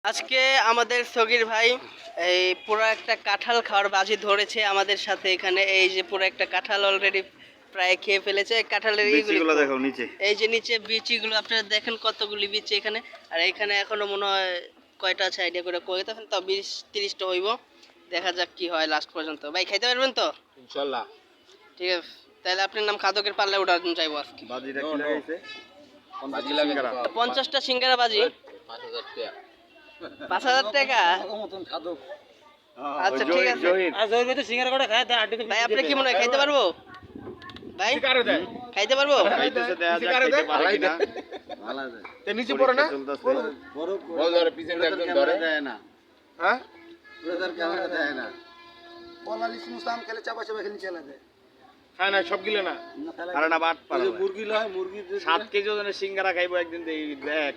আজকে আমাদের সগির ভাই এই পুরো একটা কাঁঠাল খাওয়ার বাজি ধরেছে আমাদের সাথে এখানে। এই যে পুরো একটা কাঁঠাল অলরেডি প্রায় খেয়ে ফেলেছে। কাঁঠালের বিচিগুলো দেখো নিচে, এই যে নিচে বিচিগুলো আপনারা দেখেন কতগুলি বিচি এখানে। আর এখানে এখনো মনে হয় কয়টা আছে আইডিয়া করে কই তখন তো 20-30টা হইব। দেখা যাক কি হয় লাস্ট পর্যন্ত। ভাই খাইতে পারবেন তো? ইনশাআল্লাহ। ঠিক আছে, তাহলে আপনার নাম খাদকের পাল্লা উঠার জন্য চাইবো আজকে। বাজিটা কি লাগাইছে? বাজি লাগে 50টা সিঙ্গারা বাজি 5000 টাকা 5000 টাকা। আচ্ছা ঠিক আছে ভাই, আপনি কি মনে হয় খাইতে পারবো? ভাই খাইতে পারবো? খাইতেছে দেখা যাক খাইতে পারে কিনা। ভালো আছে তে নিচে পড়ে না? বড় ধরে পিছনে একজন ধরে দেয় না। হ্যাঁ? ব্রাদার ক্যামেরা দেয় না পলালিস মুসাম খেলে চাপা চাপা খেলে চলে যায়। খায় না সব গিলে না। আরে না বাট পারে। মুরগি লয় মুরগি 7 কেজি ওজনের সিঙ্গারা খাইবো একদিন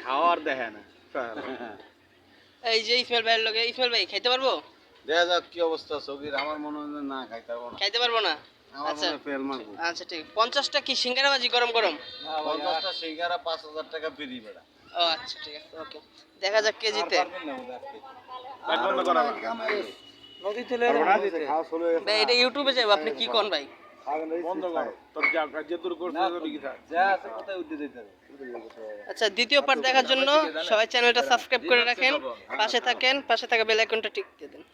খাওয়ার দেখে না। এই যে ইসমাইল ভাইয়ের লগে, ইসমাইল ভাই খাইতে পারবো? দেখা যাক কি অবস্থা সগির আমার মনে হয় না খাইতে পারবো না খাইতে পারবো না? আমার আচ্ছা মনে ফেল মারবো আচ্ছা ঠিক। 50টা কি সিঙ্গারা বাজি গরম গরম? 50টা সিঙ্গারা 5000 টাকা ফ্রি বেড়া ও আচ্ছা ঠিক আছে, ওকে। দেখা যাক কে জিতে। বাট বন্ধ করা। নদী চলে খাওয়া শুরু হয়ে গেছে। ভাই এটা ইউটিউবে যাবে, আপনি কি কোন ভাই? বন্ধ কর। তোর যা যে দূর করছিস ওদিকে থাক। যা আছে কোথায় উঠে যেতে হবে আচ্ছা, দ্বিতীয় পার্ট দেখার জন্য সবাই চ্যানেলটা সাবস্ক্রাইব করে রাখেন, পাশে থাকেন, পাশে থাকা বেল আইকনটা টিক দিয়ে দেন।